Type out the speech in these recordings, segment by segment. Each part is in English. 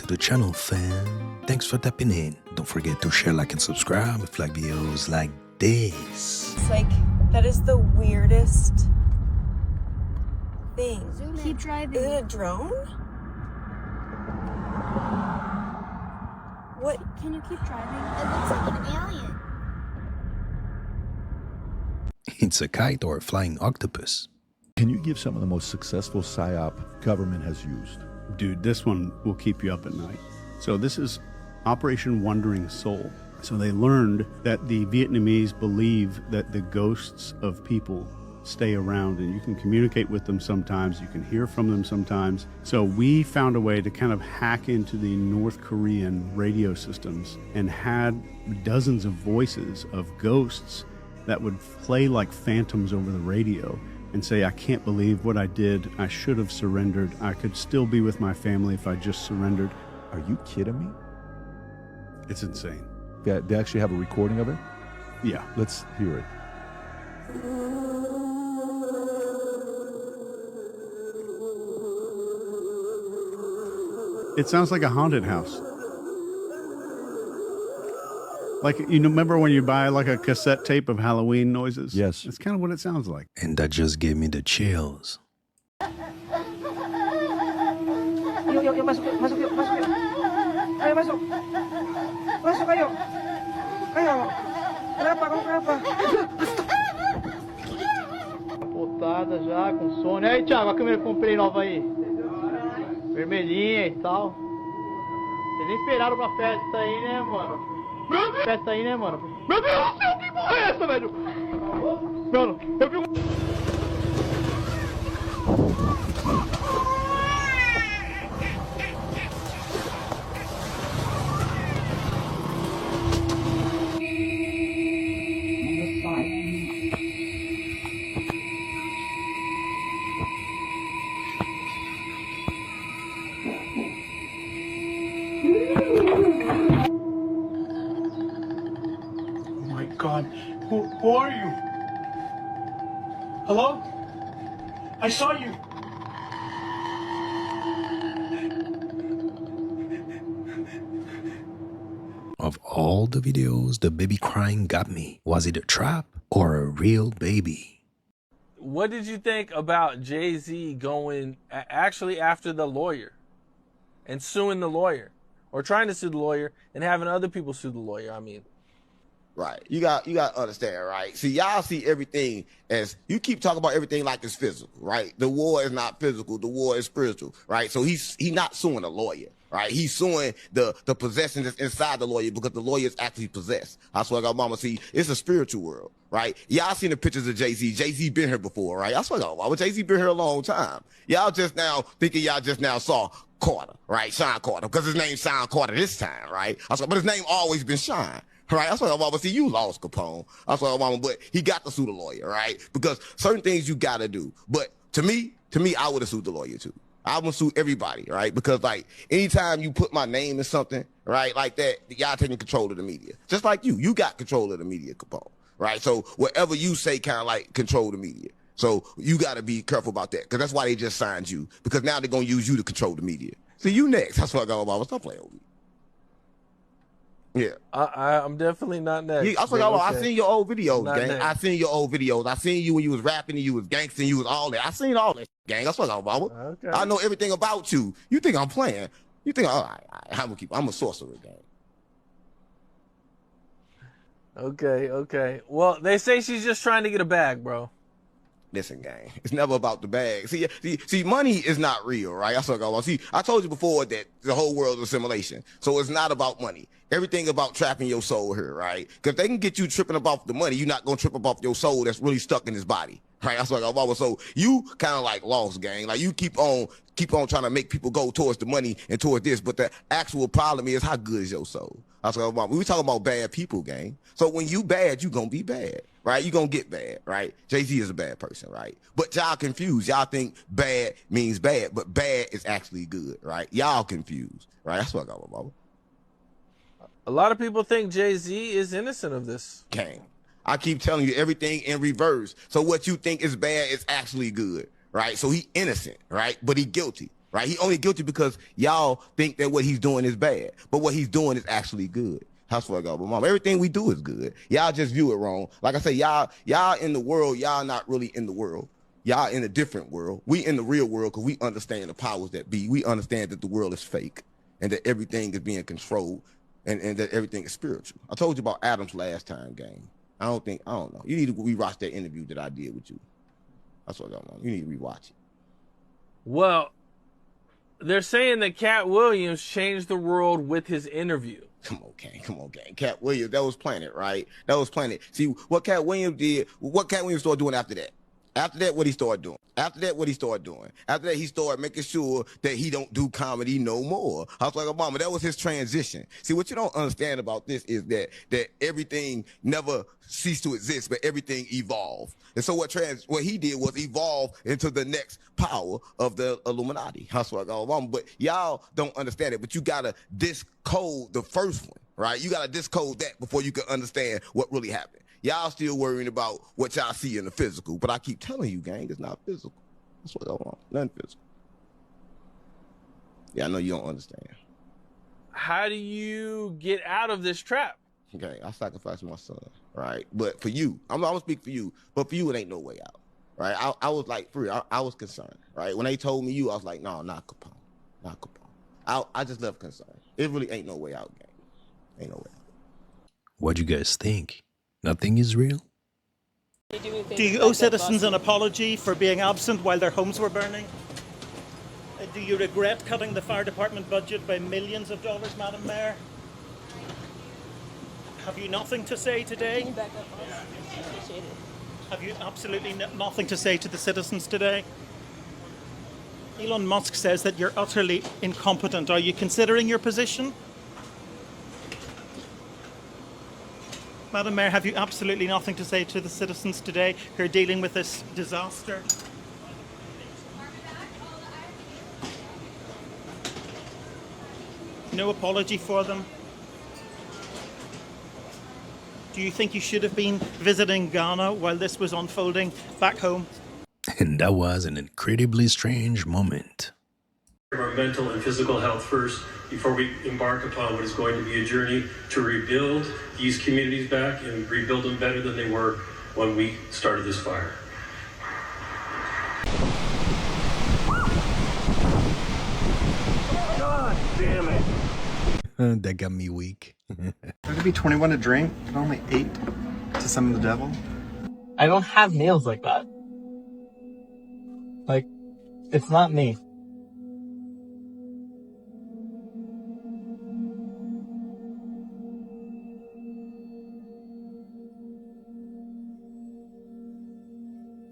to the channel, fam. Thanks for tapping in. Don't forget to share, like, and subscribe if you like videos like this. It's like, that is the weirdest thing. Keep driving. Is it a drone? What? Can you keep driving? It looks like an alien. It's a kite or a flying octopus. Can you give some of the most successful PSYOP government has used? Dude, this one will keep you up at night. So this is Operation Wandering Soul. So they learned that the Vietnamese believe that the ghosts of people stay around and you can communicate with them sometimes, you can hear from them sometimes. So we found a way to kind of hack into the North Korean radio systems and had dozens of voices of ghosts that would play like phantoms over the radio and say, I can't believe what I did. I should have surrendered. I could still be with my family if I just surrendered. Are you kidding me? It's insane. They actually have a recording of it? Yeah. Let's hear it. It sounds like a haunted house. Like, you know, remember when you buy like a cassette tape of Halloween noises? Yes. It's kind of what it sounds like. And that just gave me the chills. Yuk, masuk yuk. Ayo masuk. Masuk ayo. Ayo. Kenapa? Kamu kenapa? Capotada já, com sono. Aí, Thiago, a câmera que eu comprei nova aí. Vermelhinha e tal. Vocês nem esperaram pra festa aí, né, mano? Festa aí, né, mano? Meu Deus do céu, que porra é essa, velho? Mano, eu vi God, who are you? Hello? I saw you. Of all the videos, the baby crying got me. Was it a trap or a real baby? What did you think about Jay-Z going actually after the lawyer and suing the lawyer, or trying to sue the lawyer and having other people sue the lawyer? I mean, right. You got to understand, right? See, y'all see everything as, you keep talking about everything like it's physical, right? The war is not physical. The war is spiritual, right? So he's not suing a lawyer, right? He's suing the possession that's inside the lawyer because the lawyer is actually possessed. I swear to God, mama, see, it's a spiritual world, right? Y'all seen the pictures of Jay-Z. Jay-Z been here before, right? I swear to God, mama, Jay-Z been here a long time. Y'all just now thinking y'all just now saw Carter, right? Sean Carter, because his name's Sean Carter this time, right? I swear, but his name always been Sean. Right, that's why mama, see, you lost Capone. That's why mama, but he got to sue the lawyer, right? Because certain things you gotta do. But to me, I would have sued the lawyer too. I would sue everybody, right? Because like anytime you put my name in something, right, like that, y'all taking control of the media. Just like you got control of the media, Capone, right? So whatever you say kind of like control the media. So you gotta be careful about that, because that's why they just signed you, because now they're gonna use you to control the media. See, you next. That's why I got mama, stop playing with me. Yeah, I'm definitely not next. Yeah, I seen your old videos, gang. Next. I seen your old videos. I seen you when you was rapping and you was gangster, you was all that. I seen all that, gang. That's what I'm about. Okay. I know everything about you. You think I'm playing? You think, all right, I'm a sorcerer, gang. Okay. Well, they say she's just trying to get a bag, bro. Listen, gang, it's never about the bag. See, money is not real, right? That's what I'm about. See, I told you before that the whole world is a simulation. So it's not about money. Everything about trapping your soul here, right? Because they can get you tripping up off the money, you're not going to trip up off your soul that's really stuck in his body, right? That's what I'm about. So you kind of like lost, gang. Like you keep on trying to make people go towards the money and towards this, but the actual problem is, how good is your soul? That's what I'm about. We talking about bad people, gang. So when you bad, you going to be bad, right? You going to get bad, right? Jay-Z is a bad person, right? But y'all confused. Y'all think bad means bad, but bad is actually good, right? Y'all confused, right? That's what I got about. A lot of people think Jay-Z is innocent of this. Gang, I keep telling you everything in reverse. So what you think is bad is actually good, right? So he innocent, right? But he guilty, right? He only guilty because y'all think that what he's doing is bad, but what he's doing is actually good. That's what I got. But mom, everything we do is good. Y'all just view it wrong. Like I say, y'all in the world, y'all not really in the world. Y'all in a different world. We in the real world because we understand the powers that be. We understand that the world is fake and that everything is being controlled and that everything is spiritual. I told you about Adam's last time game. I don't know. You need to rewatch that interview that I did with you. That's what I got, mom. You need to rewatch it. Well, they're saying that Cat Williams changed the world with his interview. Come on, gang. Cat Williams, that was Planet, right? That was Planet. See, what Cat Williams did, what Cat Williams started doing after that? After that, what he started doing? After that, he started making sure that he don't do comedy no more. I was like, Obama, that was his transition. See, what you don't understand about this is that everything never ceased to exist, but everything evolved. And so what he did was evolve into the next power of the Illuminati. That's what I got, Obama. But y'all don't understand it, but you gotta discode the first one, right? You gotta discode that before you can understand what really happened. Y'all still worrying about what y'all see in the physical, but I keep telling you, gang, it's not physical. That's what I want. Nothing physical. Yeah, I know you don't understand. How do you get out of this trap? Okay, I sacrificed my son, right? But for you, I'm gonna speak for you, but for you, it ain't no way out, right? I was like, for real, I was concerned, right? When they told me you, I was like, no, not Capone. I just left concern. It really ain't no way out, gang. Ain't no way out. What do you guys think? Nothing is real? Do you owe citizens an apology for being absent while their homes were burning? Do you regret cutting the fire department budget by millions of dollars, Madam Mayor? Have you nothing to say today? Can you back up, please? Appreciate it. Have you absolutely nothing to say to the citizens today? Elon Musk says that you're utterly incompetent. Are you considering your position? Madam Mayor, have you absolutely nothing to say to the citizens today who are dealing with this disaster? No apology for them? Do you think you should have been visiting Ghana while this was unfolding back home? And that was an incredibly strange moment. Our mental and physical health first before we embark upon what is going to be a journey to rebuild these communities back and rebuild them better than they were when we started this fire. God damn it. That got me weak. There to be 21 to drink, but only 8 to summon the devil. I don't have nails like that. Like, it's not me.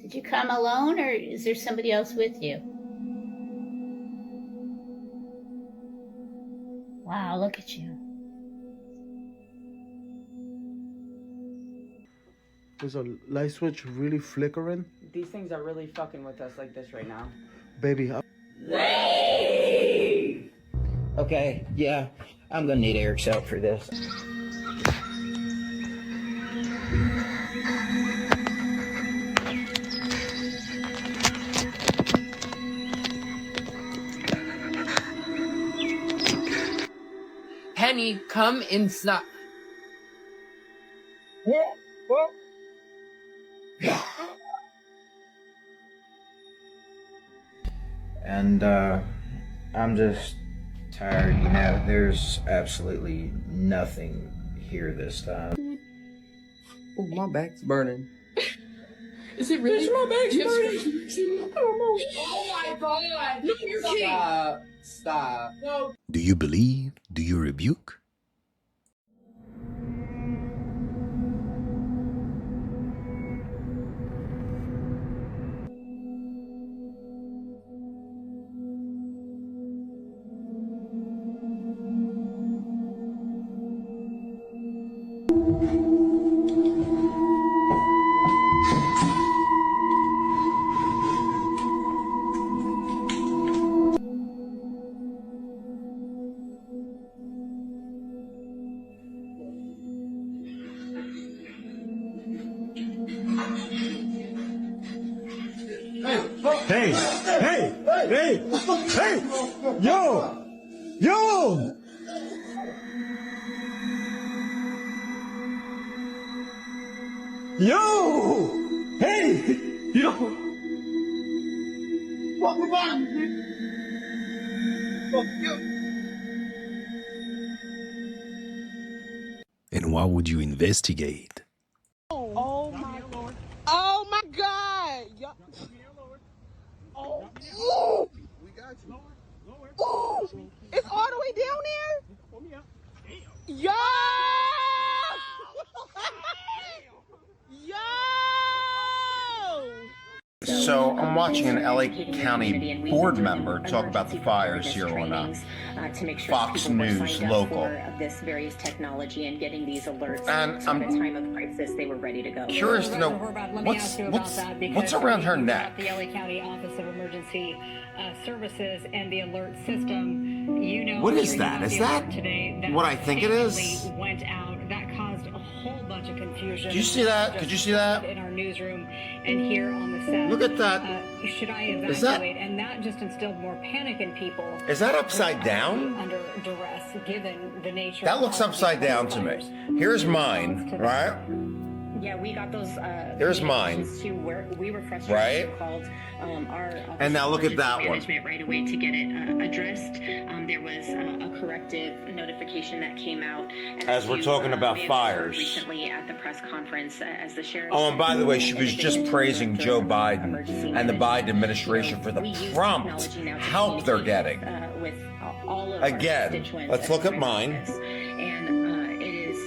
Did you come alone or is there somebody else with you? Wow, look at you. Is a light switch really flickering? These things are really fucking with us like this right now. Baby, Leave! Okay, yeah, I'm gonna need Eric's help for this. Penny, come inside. And, I'm just tired, you know, there's absolutely nothing here this time. Oh, my back's burning. Is it really? My back's burning. Oh my god. No, you can't. Stop. No. Do you believe? Do you rebuke? Hey! Hey! Hey! Yo! Yo! Yo! Hey! Yo! What the fuck? And what would you investigate? Oh my Lord. Oh my God. Oh. Ooh. We got you. Ooh. It's all the way down there? Yo! Yo! So I'm watching an LA County board member talk about the fires here on to make sure Fox people were News signed up local. for this various technology and getting these alerts. And so I'm at a time of crisis, they were ready to go. Curious to know what's around her neck. The LA County Office of Emergency Services and the alert system. You know, What is that? Is that today what I think it is? Went out. That caused a whole bunch of confusion. Did you see that? Could you see that? In our newsroom and here on the set. Look at that. Should I Is that- evacuate? And that just instilled more panic in people. Is that upside down? Under duress, given the nature. That looks upside down to me. Here's mine, right? Yeah, we got those. Here's mine. Too, where we were frustrated. Right? We called our Office And now of look at Emergency that one. Management right away to get it addressed. There was a corrective notification that came out. And As we're talking about we had fires. recently at the press conference as the sheriff. Oh, and by the way, she was just praising Joe Biden and the Biden administration for the prompt help they're getting. With all of our Again, constituents let's look at mine. And it is.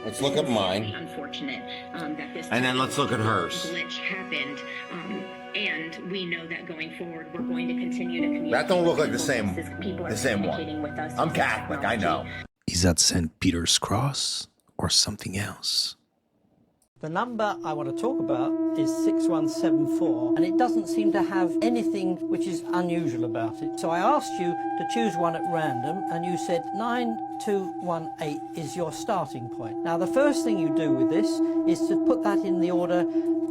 Let's look at mine. Unfortunate that this. And then let's look at hers. Glitch happened, and we know that going forward, we're going to continue to communicate. That don't look like the with same people the same communicating one. with us I'm using Catholic, I know. technology. Is that St. Peter's Cross or something else? The number I want to talk about is 6174, and it doesn't seem to have anything which is unusual about it. So I asked you to choose one at random, and you said 9218 is your starting point. Now, the first thing you do with this is to put that in the order,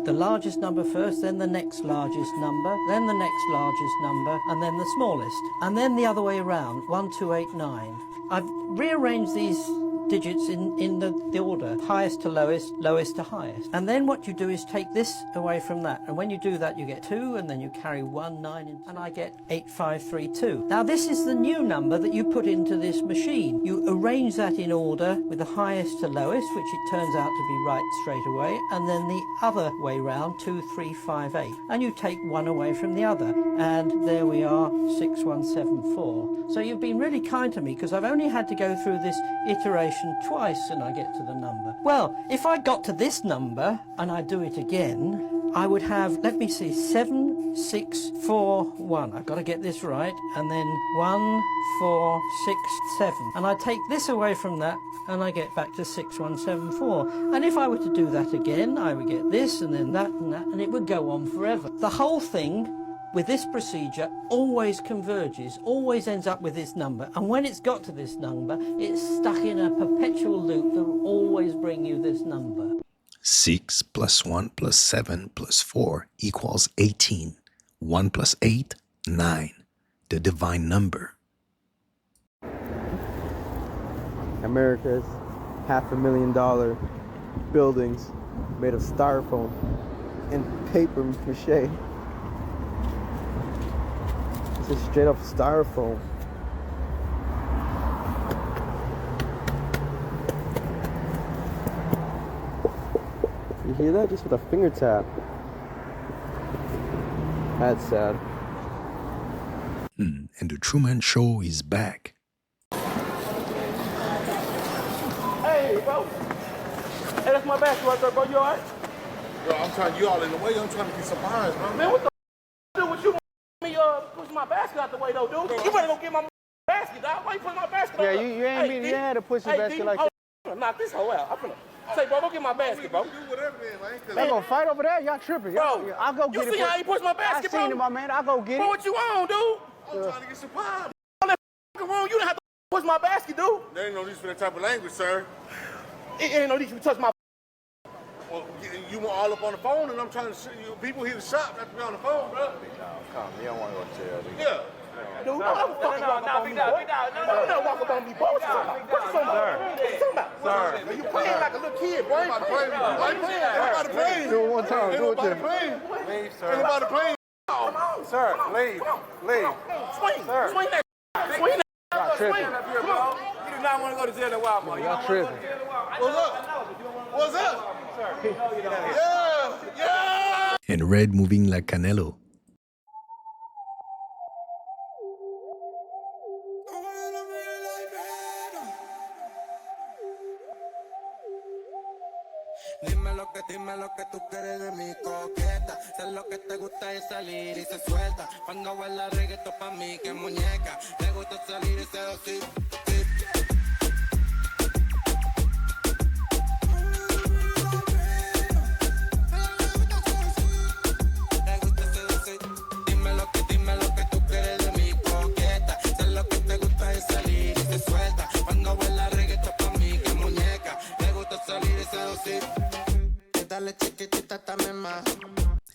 the largest number first, then the next largest number, then the next largest number, and then the smallest. And then the other way around, 1289. I've rearranged these digits in the order, highest to lowest, lowest to highest. And then what you do is take this away from that. And when you do that, you get 2, and then you carry 1, 9, and I get 8532. Now this is the new number that you put into this machine. You arrange that in order with the highest to lowest, which it turns out to be right straight away, and then the other way round, 2358. And you take 1 away from the other. And there we are, 6174. So you've been really kind to me, because I've only had to go through this iteration twice and I get to the number. Well, if I got to this number and I do it again, I would have, let me see, 7641. I've got to get this right. And then 1467. And I take this away from that and I get back to 6174. And if I were to do that again, I would get this and then that, and it would go on forever. The whole thing with this procedure always converges, always ends up with this number. And when it's got to this number, it's stuck in a perpetual loop that will always bring you this number. 6 plus 1 plus 7 plus 4 equals 18. 1 plus 8, 9. The divine number. America's $500,000 buildings made of styrofoam and paper mache. It's just straight up styrofoam. You hear that? Just with a finger tap. That's sad. And the Truman Show is back. Hey, bro. Hey, that's my basket right there, bro. You alright? Yo, I'm trying, you all in the way. I'm trying to get some behinds, man. Man, what the do with you? Me push my basket out the way, though, dude. You better go get my basket, dog. Why you putting my basket out? Yeah, you ain't mean you had to push your basket like that. I'm knock this hoe out. I'm finna say, bro, go get my basket, bro. Do whatever, man. They gonna fight over there? Y'all tripping. Bro, I'll go get it. You see how he pushed my basket, bro? I seen it, my man. I'll go get it. Bro, what you on, dude? I'm trying to get some pie. On that room, you don't have to push my basket, dude. There ain't no need for that type of language, sir. It ain't no need for you to touch my. Well, you were all up on the phone, and I'm trying to show you. People here to shop, not to be on the phone, bro. No, come. You don't want to go to jail. Yeah. Big dog. No, walk up on me, boy. What you talking about? What you talking about? Sir. You playing like a little kid, boy. Ain't nobody playing. Do it one time. Do it then. Leave, sir. Ain't nobody playing. Sir, leave. Swing. Sir. Swing that. Swing that. Y'all tripping. You do not want to go to jail in Wal-Mart. Y'all tripping. What's up? Yeah. And Red moving like Canelo. Dime lo que tú quieres de mi coqueta. Sé lo que te gusta es salir y se suelta. Cuando baila reggaetón pa' mí que muñeca. Le gusta salir y seducir. Le gusta seducir. Dime lo que tú quieres de mi coqueta. Sé lo que te gusta es salir y se suelta. Cuando baila reggaetón pa' mí que muñeca. Le gusta salir y seducir.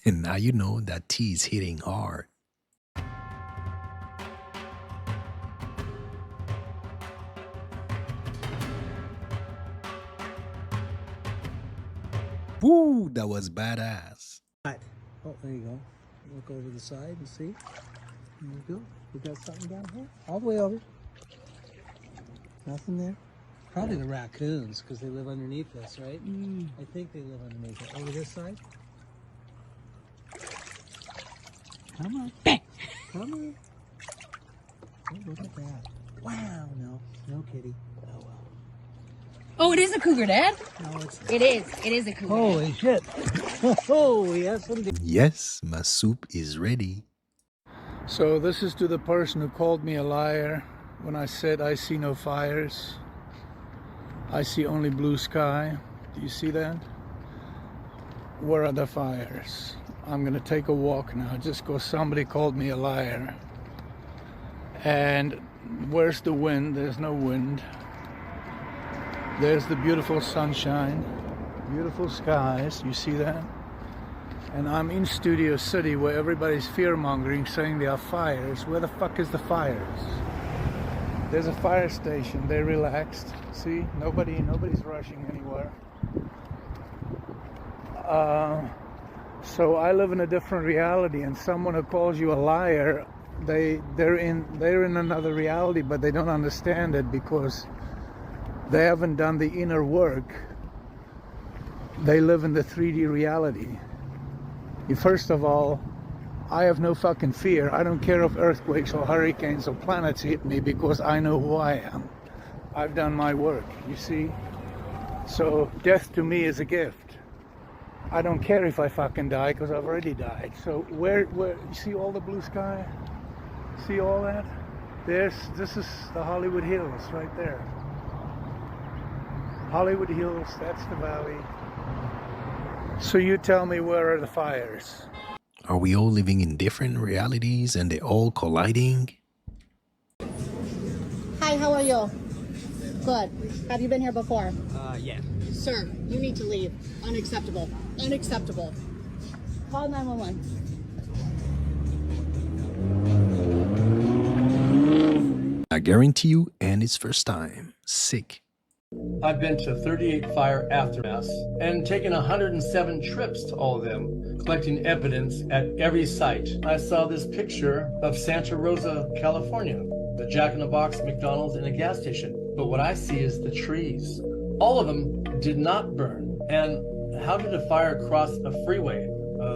And now you know that tea is hitting hard. Woo, that was badass. Oh, there you go. Look over the side and see. There you go. We got something down here? All the way over. Nothing there? Probably the raccoons, because they live underneath us, right? I think they live underneath it. Over this side? Come on. Come on. Oh, look at that. Wow, no kitty. Oh, well. Oh, it is a cougar, Dad? No, it's not. It is. It is a cougar. Holy shit. Oh, yes, indeed. Yes, my soup is ready. So this is to the person who called me a liar when I said I see no fires. I see only blue sky. Do you see that? Where are the fires? I'm gonna take a walk now just because somebody called me a liar. And where's the wind? There's no wind. There's the beautiful sunshine, beautiful skies. You see that? And I'm in Studio City where everybody's fear-mongering, saying there are fires. Where the fuck is the fires? There's a fire station. They're relaxed. See, nobody's rushing anywhere. So I live in a different reality, and someone who calls you a liar, they're in another reality, but they don't understand it because they haven't done the inner work. They live in the 3D reality. First of all, I have no fucking fear. I don't care if earthquakes or hurricanes or planets hit me because I know who I am. I've done my work, you see? So death to me is a gift. I don't care if I fucking die because I've already died. So where, you see all the blue sky? See all that? This is the Hollywood Hills right there. Hollywood Hills, that's the valley. So you tell me, where are the fires? Are we all living in different realities and they're all colliding? Hi, how are you? Good. Have you been here before? Yeah. Sir, you need to leave. Unacceptable. Unacceptable. Call 911. I guarantee you, and it's first time. Sick. I've been to 38 fire aftermaths and taken 107 trips to all of them, collecting evidence at every site. I saw this picture of Santa Rosa, California, the Jack in the Box, McDonald's, and a gas station. But what I see is the trees. All of them did not burn. And how did a fire cross a freeway?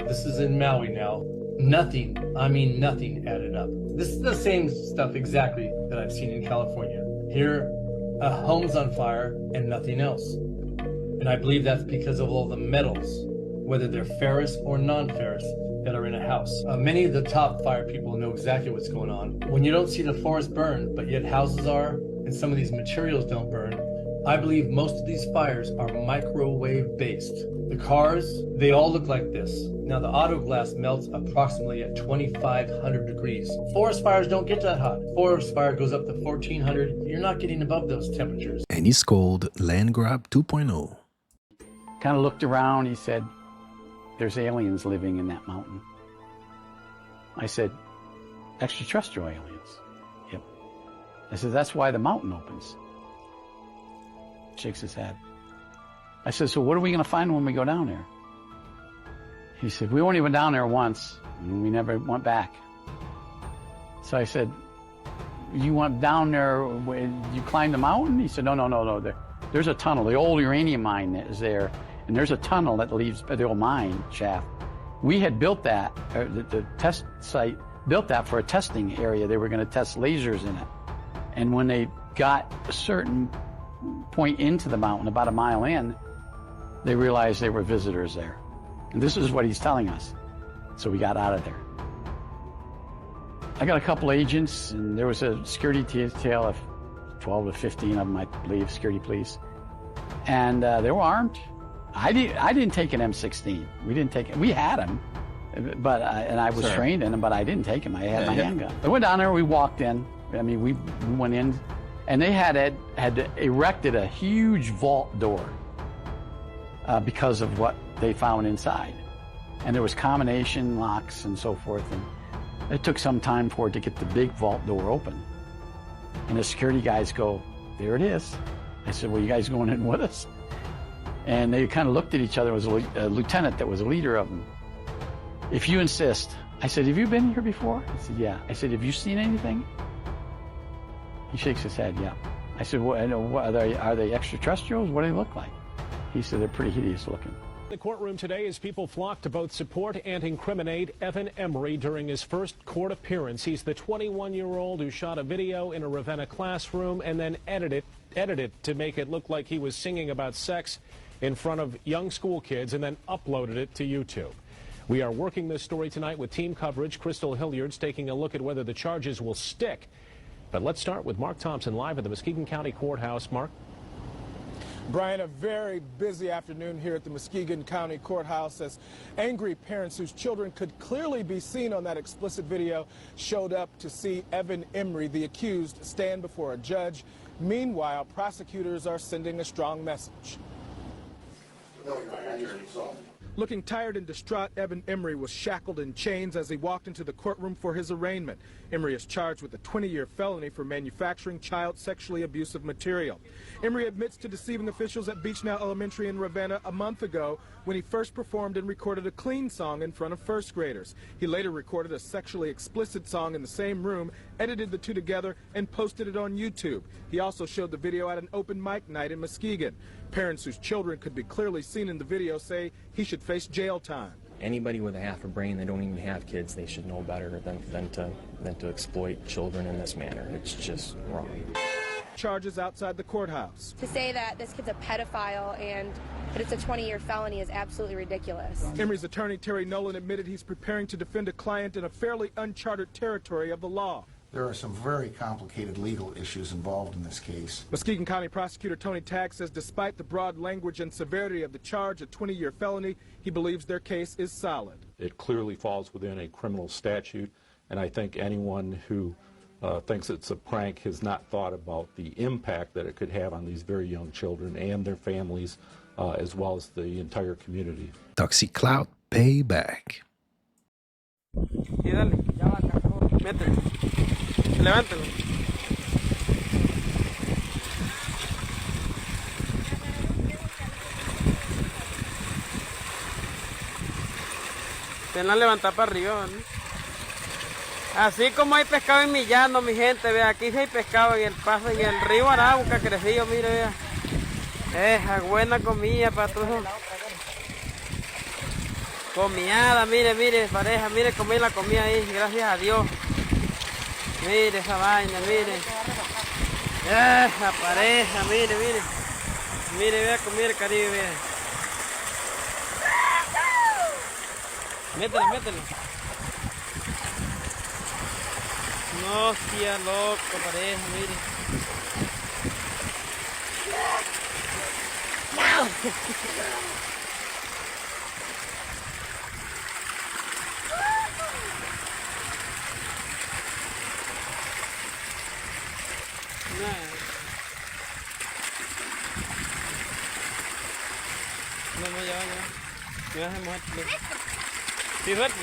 This is in Maui now. Nothing, I mean nothing added up. This is the same stuff exactly that I've seen in California. Here, a home's on fire and nothing else. And I believe that's because of all the metals, whether they're ferrous or non-ferrous, that are in a house. Many of the top fire people know exactly what's going on. When you don't see the forest burn, but yet houses are, and some of these materials don't burn, I believe most of these fires are microwave based. The cars, they all look like this. Now the auto glass melts approximately at 2,500 degrees. Forest fires don't get that hot. Forest fire goes up to 1,400. You're not getting above those temperatures. And he's called Land Grab 2.0. Kind of looked around, he said, there's aliens living in that mountain. I said, extraterrestrial aliens. I said, that's why the mountain opens. Shakes his head. I said, so what are we going to find when we go down there? He said, we only went down there once, and we never went back. So I said, you went down there, you climbed the mountain? He said, no. There's a tunnel. The old uranium mine is there, and there's a tunnel that leaves the old mine shaft. We had built that, the test site built that for a testing area. They were going to test lasers in it. And when they got a certain point into the mountain, about a mile in, they realized there were visitors there. And this is what he's telling us. So we got out of there. I got a couple agents, and there was a security detail of 12 to 15 of them, I believe, security police. And they were armed. I didn't take an M16. We didn't take it. We had them, but and I was trained in them, but I didn't take them. I had my handgun. I went down there. We walked in. I mean, we went in, and they had erected a huge vault door because of what they found inside. And there was combination locks and so forth. And it took some time for it to get the big vault door open. And the security guys go, there it is. I said, well, you guys going in with us? And they kind of looked at each other. It was a lieutenant that was a leader of them. If you insist. I said, have you been here before? He said, yeah. I said, have you seen anything? He shakes his head, yeah. I said, well, are they extraterrestrials? What do they look like? He said, they're pretty hideous looking. The courtroom today as people flock to both support and incriminate Evan Emery during his first court appearance. He's the 21-year-old who shot a video in a Ravenna classroom and then edited to make it look like he was singing about sex in front of young school kids and then uploaded it to YouTube. We are working this story tonight with team coverage. Crystal Hilliard's taking a look at whether the charges will stick. But let's start with Mark Thompson live at the Muskegon County Courthouse. Mark. Brian, a very busy afternoon here at the Muskegon County Courthouse as angry parents whose children could clearly be seen on that explicit video showed up to see Evan Emery, the accused, stand before a judge. Meanwhile, prosecutors are sending a strong message. Looking tired and distraught, Evan Emery was shackled in chains as he walked into the courtroom for his arraignment. Emery is charged with a 20-year felony for manufacturing child sexually abusive material. Emery admits to deceiving officials at Beechnow Elementary in Ravenna a month ago when he first performed and recorded a clean song in front of first graders. He later recorded a sexually explicit song in the same room, edited the two together, and posted it on YouTube. He also showed the video at an open mic night in Muskegon. Parents whose children could be clearly seen in the video say he should face jail time. Anybody with a half a brain that don't even have kids, they should know better than to exploit children in this manner. It's just wrong. Charges outside the courthouse. To say that this kid's a pedophile and that it's a 20-year felony is absolutely ridiculous. Emery's attorney, Terry Nolan, admitted he's preparing to defend a client in a fairly uncharted territory of the law. There are some very complicated legal issues involved in this case. Muskegon County Prosecutor Tony Tagg says despite the broad language and severity of the charge, a 20-year felony, he believes their case is solid. It clearly falls within a criminal statute, and I think anyone who thinks it's a prank has not thought about the impact that it could have on these very young children and their families, as well as the entire community. Toxic Cloud Payback. Mételo. Levántalo. Tenla levantar para arriba, ¿no? Así como hay pescado en mi llano, mi gente, vea, aquí sí hay pescado en el paso, en el río Arauca, crecido, mire, vea. Buena comida para todos. Comiada, mire, pareja, mire, comí la comida ahí, gracias a Dios. Mire esa vaina, mire. Esa pareja, mire. Mire, vea, comida el Caribe, vea. Mételo. No sea loco, pareja, mire. No, ya va. Me vas a mojar. Sí, suerte.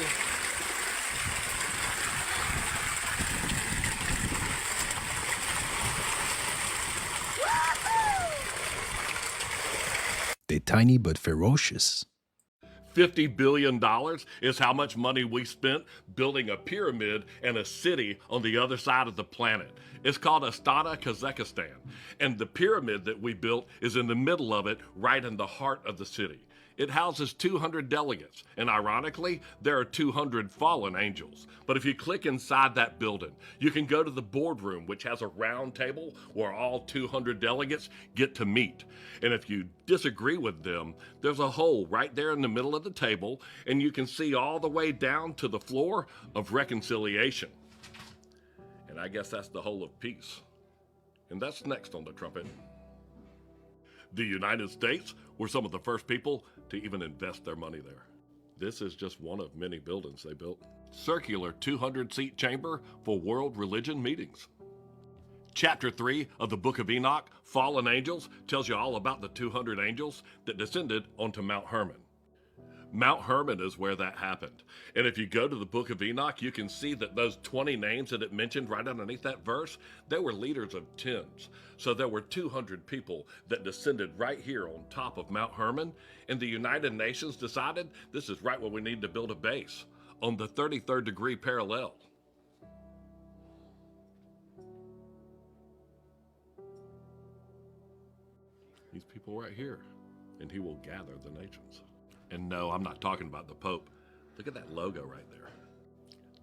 They're tiny but ferocious. $50 billion is how much money we spent building a pyramid and a city on the other side of the planet. It's called Astana, Kazakhstan. And the pyramid that we built is in the middle of it, right in the heart of the city. It houses 200 delegates, and ironically, there are 200 fallen angels. But if you click inside that building, you can go to the boardroom, which has a round table where all 200 delegates get to meet. And if you disagree with them, there's a hole right there in the middle of the table, and you can see all the way down to the floor of reconciliation. And I guess that's the hole of peace. And that's next on the trumpet. The United States were some of the first people to even invest their money there. This is just one of many buildings they built. Circular 200-seat chamber for world religion meetings. Chapter 3 of the Book of Enoch, Fallen Angels, tells you all about the 200 angels that descended onto Mount Hermon. Mount Hermon is where that happened. And if you go to the Book of Enoch, you can see that those 20 names that it mentioned right underneath that verse, they were leaders of tens. So there were 200 people that descended right here on top of Mount Hermon. And the United Nations decided this is right where we need to build a base, on the 33rd degree parallel. These people right here, and he will gather the nations. And no, I'm not talking about the Pope. Look at that logo right there.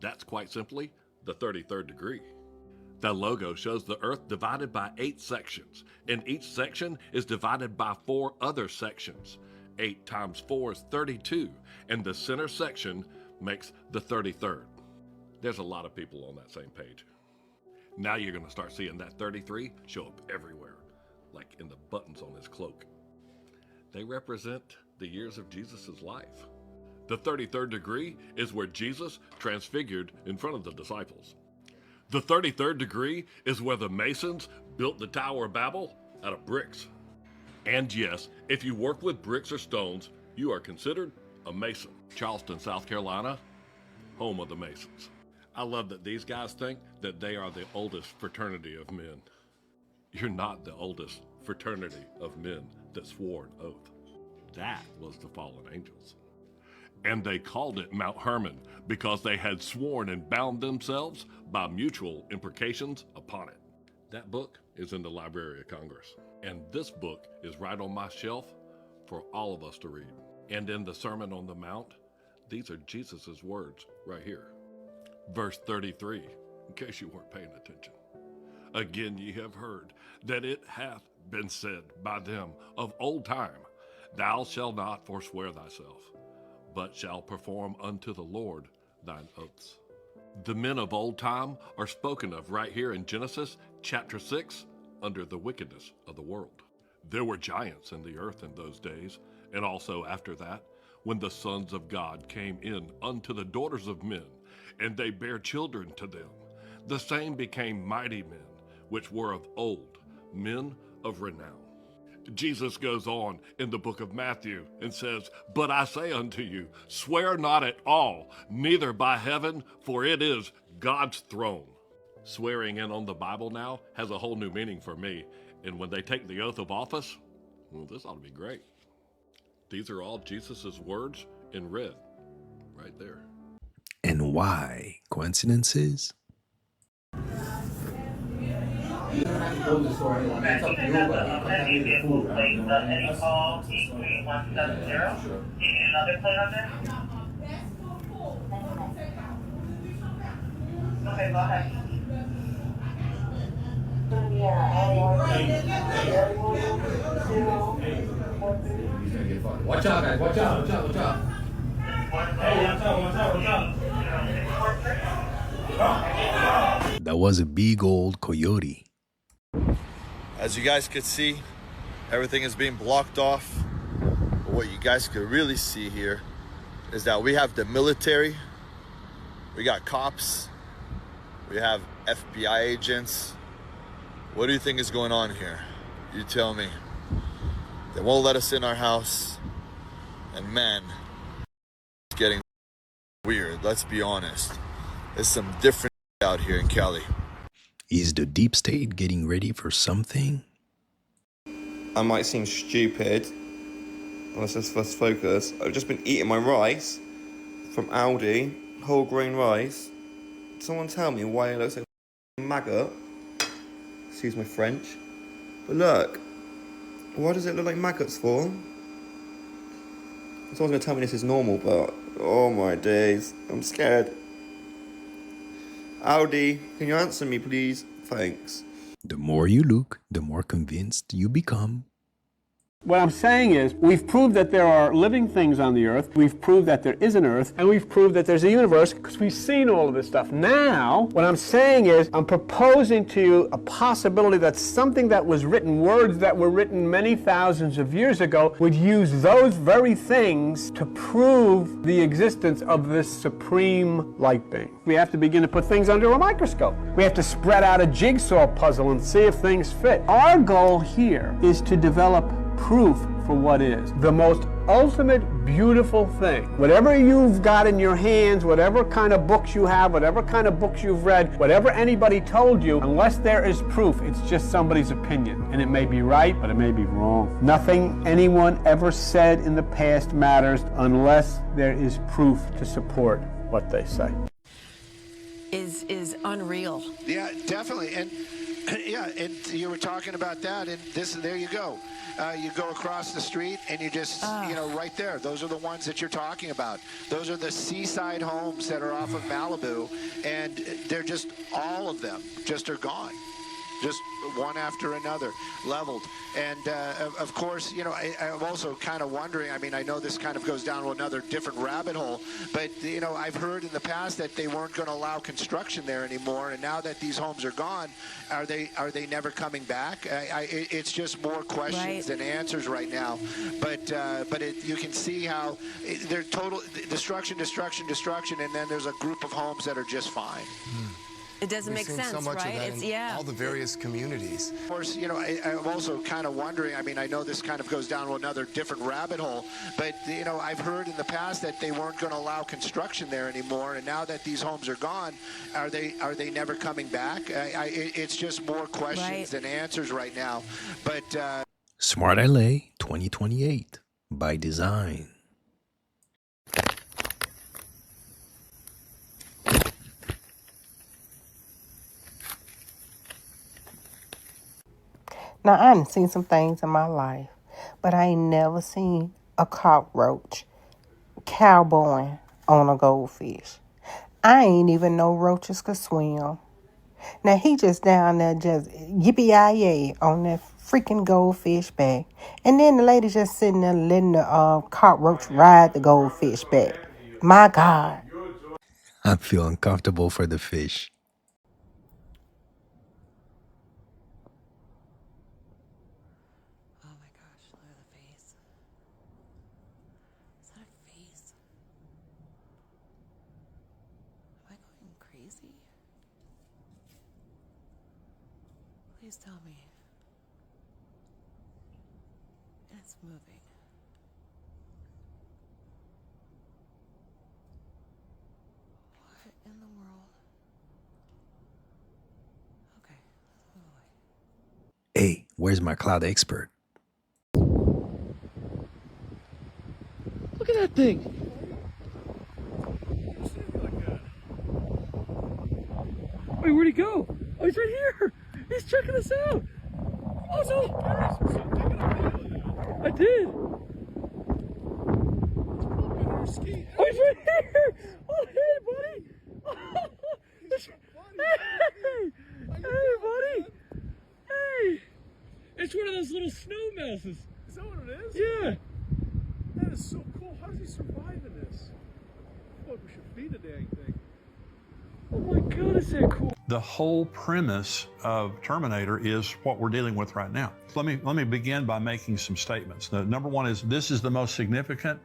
That's quite simply the 33rd degree. That logo shows the Earth divided by 8 sections, and each section is divided by 4 other sections. 8 times 4 is 32, and the center section makes the 33rd. There's a lot of people on that same page. Now you're going to start seeing that 33 show up everywhere, like in the buttons on his cloak. They represent the years of Jesus' life. The 33rd degree is where Jesus transfigured in front of the disciples. The 33rd degree is where the Masons built the Tower of Babel out of bricks. And yes, if you work with bricks or stones, you are considered a Mason. Charleston, South Carolina, home of the Masons. I love that these guys think that they are the oldest fraternity of men. You're not the oldest fraternity of men that swore an oath. That was the fallen angels. And they called it Mount Hermon because they had sworn and bound themselves by mutual imprecations upon it. That book is in the Library of Congress. And this book is right on my shelf for all of us to read. And in the Sermon on the Mount, these are Jesus' words right here. Verse 33, in case you weren't paying attention. Again ye have heard that it hath been said by them of old time, Thou shalt not forswear thyself, but shalt perform unto the Lord thine oaths. The men of old time are spoken of right here in Genesis chapter 6 under the wickedness of the world. There were giants in the earth in those days, and also after that, when the sons of God came in unto the daughters of men, and they bare children to them. The same became mighty men, which were of old, men of renown. Jesus goes on in the book of Matthew and says, But I say unto you, swear not at all, neither by heaven, for it is God's throne. Swearing in on the Bible now has a whole new meaning for me. And when they take the oath of office, well, this ought to be great. These are all Jesus' words in red, right there. And why? Coincidences? You don't have to go to the store. It's up to you, but you contaminated food. Any call 3170? You need another plate on there? Okay, go ahead. Watch out, guys. Watch out. Watch out. Watch out. Hey, watch out. Watch out. Watch out. That was a big old coyote. As you guys could see, everything is being blocked off. But what you guys could really see here is that we have the military, we got cops, we have FBI agents. What do you think is going on here? You tell me. They won't let us in our house. And man, it's getting weird, let's be honest. There's some different out here in Cali. Is the deep state getting ready for something? I might seem stupid, let's focus. I've just been eating my rice from Aldi, whole grain rice. Someone tell me why it looks like a maggot. Excuse my French. But look, why does it look like maggots for? Someone's gonna tell me this is normal, but oh my days, I'm scared. Aldi, can you answer me please? Thanks. The more you look, the more convinced you become. What I'm saying is, we've proved that there are living things on the earth, we've proved that there is an earth, and we've proved that there's a universe because we've seen all of this stuff. Now, what I'm saying is, I'm proposing to you a possibility that something that was written, words that were written many thousands of years ago, would use those very things to prove the existence of this supreme light being. We have to begin to put things under a microscope. We have to spread out a jigsaw puzzle and see if things fit. Our goal here is to develop proof for what is the most ultimate beautiful thing. Whatever you've got in your hands, whatever kind of books you have, whatever kind of books you've read, whatever anybody told you, unless there is proof, it's just somebody's opinion. And it may be right, but it may be wrong. Nothing anyone ever said in the past matters unless there is proof to support what they say. Is unreal. Yeah, definitely. And yeah, and you were talking about that, and there you go. You go across the street and you just, right there, those are the ones that you're talking about. Those are the seaside homes that are off of Malibu, and they're just, all of them just are gone. Just one after another, leveled. And of course, I'm also kind of wondering, I mean, I know this kind of goes down to another different rabbit hole, but, I've heard in the past that they weren't going to allow construction there anymore, and now that these homes are gone, are they never coming back? It's just more questions than answers right now. But you can see how they're total destruction, and then there's a group of homes that are just fine. It doesn't make sense, so much right? of that in all the various communities. Of course, I'm also kind of wondering, I mean, I know this kind of goes down to another different rabbit hole, but, I've heard in the past that they weren't going to allow construction there anymore, and now that these homes are gone, are they never coming back? It's just more questions than answers right now. But Smart LA 2028 by design. Now, I done seen some things in my life, but I ain't never seen a cockroach cowboying on a goldfish. I ain't even know roaches could swim. Now, he just down there just yippee-yi-yay on that freaking goldfish back. And then the lady just sitting there letting the cockroach ride the goldfish back. My God. I feel uncomfortable for the fish. Please tell me. It's moving. What in the world? Okay, let's move away. Hey, where's my cloud expert? Look at that thing. Wait, where'd he go? Oh, he's right here. He's checking us out. Oh, no. I did. Oh, he's right here. Oh, hey, buddy. Hey, buddy. Hey. It's one of those little snow mouses. Is that what it is? Yeah. That is so cool. How does he survive in this? I feel like we should feed the dang thing. Oh my God, is that cool? The whole premise of Terminator is what we're dealing with right now. Let me begin by making some statements. Number one is this is the most significant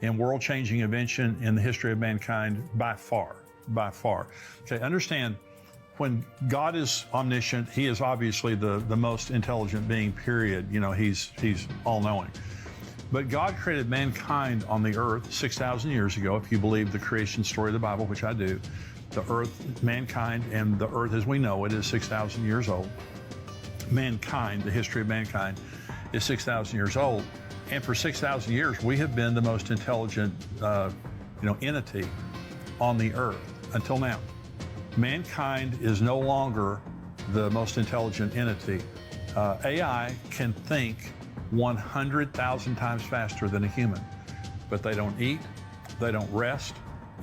and world-changing invention in the history of mankind by far. Okay, understand, when God is omniscient, he is obviously the most intelligent being, period. He's all-knowing. But God created mankind on the earth 6,000 years ago, if you believe the creation story of the Bible, which I do. The earth, mankind, and the earth as we know it is 6,000 years old. Mankind, the history of mankind, is 6,000 years old. And for 6,000 years, we have been the most intelligent, entity on the earth until now. Mankind is no longer the most intelligent entity. AI can think 100,000 times faster than a human, but they don't eat, they don't rest,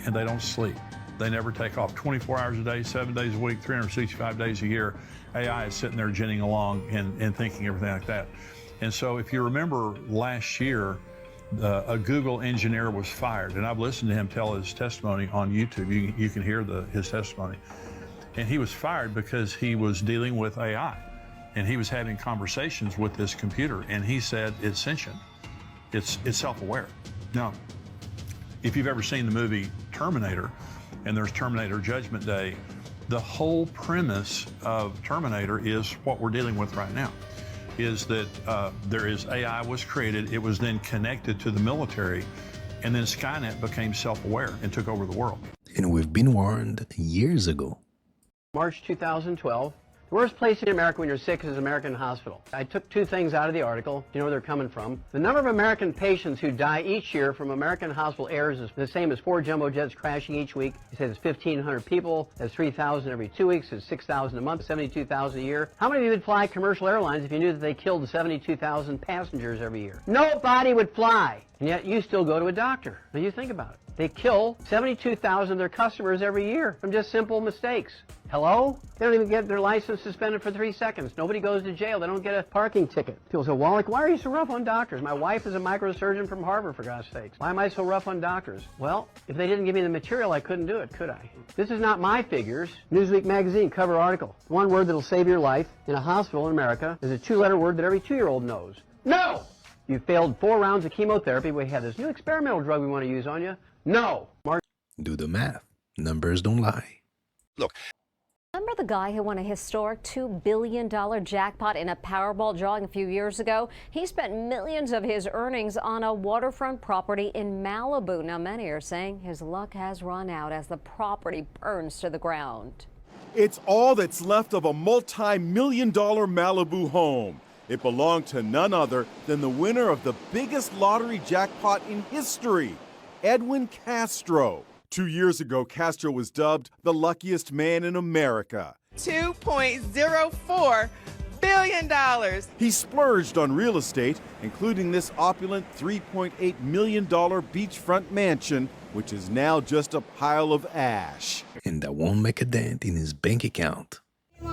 and they don't sleep. They never take off. 24 hours a day, 7 days a week, 365 days a year, AI is sitting there ginning along and thinking everything like that. And so if you remember last year, a Google engineer was fired, and I've listened to him tell his testimony on YouTube. You can hear his testimony. And he was fired because he was dealing with AI, and he was having conversations with this computer, and he said it's sentient, it's self-aware. Now, if you've ever seen the movie Terminator, and there's Terminator Judgment Day, the whole premise of Terminator is what we're dealing with right now, is that AI was created, it was then connected to the military, and then Skynet became self-aware and took over the world. And we've been warned years ago. March 2012. The worst place in America when you're sick is an American hospital. I took two things out of the article. You know where they're coming from. The number of American patients who die each year from American hospital errors is the same as 4 jumbo jets crashing each week. He says it's 1,500 people. That's 3,000 every 2 weeks. It's 6,000 a month, 72,000 a year. How many of you would fly commercial airlines if you knew that they killed 72,000 passengers every year? Nobody would fly. And yet you still go to a doctor. Now you think about it. They kill 72,000 of their customers every year from just simple mistakes. Hello? They don't even get their license suspended for 3 seconds. Nobody goes to jail. They don't get a parking ticket. People say, Wally, why are you so rough on doctors? My wife is a microsurgeon from Harvard, for God's sakes. Why am I so rough on doctors? Well, if they didn't give me the material, I couldn't do it, could I? This is not my figures. Newsweek magazine cover article. One word that'll save your life in a hospital in America is a 2-letter word that every 2-year-old knows. No! You failed 4 rounds of chemotherapy. We have this new experimental drug we want to use on you. No. Do the math. Numbers don't lie. Look. Remember the guy who won a historic $2 billion jackpot in a Powerball drawing a few years ago? He spent millions of his earnings on a waterfront property in Malibu. Now, many are saying his luck has run out as the property burns to the ground. It's all that's left of a multi-million-dollar Malibu home. It belonged to none other than the winner of the biggest lottery jackpot in history, Edwin Castro. 2 years ago, Castro was dubbed the luckiest man in America. $2.04 billion. He splurged on real estate, including this opulent $3.8 million beachfront mansion, which is now just a pile of ash. And that won't make a dent in his bank account.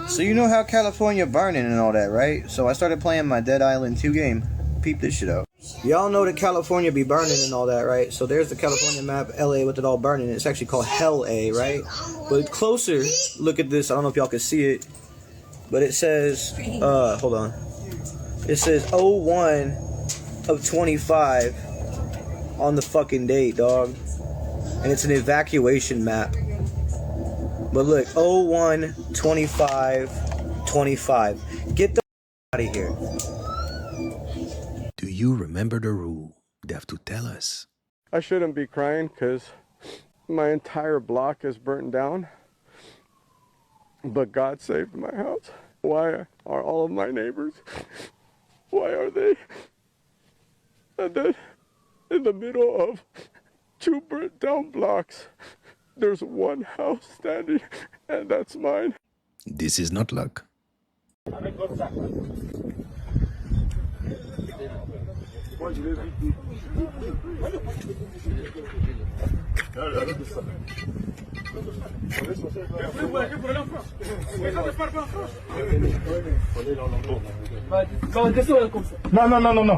So you know how California burning and all that, right? So I started playing my Dead Island 2 game. Peep this shit out. Y'all know that California be burning and all that, right? So there's the California map, LA with it all burning. It's actually called Hell A, right? But closer, look at this. I don't know if y'all can see it, but it says, hold on. It says 01 of 25 on the fucking date, dog. And it's an evacuation map. But look, 01 25 25. Get the out of here. Do you remember the rule? They have to tell us. I shouldn't be crying because my entire block is burnt down. But God saved my house. Why are all of my neighbors? Why are they? And then in the middle of 2 burnt down blocks, there's one house standing, and that's mine. This is not luck. Non,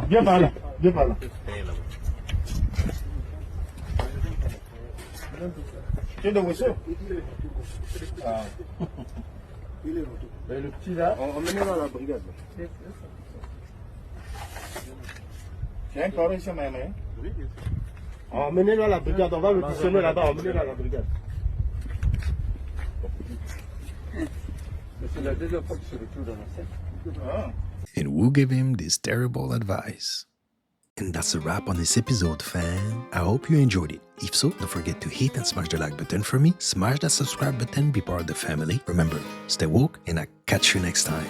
viens par là, Tu es de monsieur? Le petit là, emmenez-le à la brigade. Tiens, encore ici, ma main. Emmenez-le à la brigade, on va le positionner là-bas, emmenez-le à la brigade. C'est la deuxième fois que je retrouve dans la scène. And who gave him this terrible advice? And that's a wrap on this episode, fam. I hope you enjoyed it. If so, don't forget to hit and smash the like button for me. Smash that subscribe button, be part of the family. Remember, stay woke, and I'll catch you next time.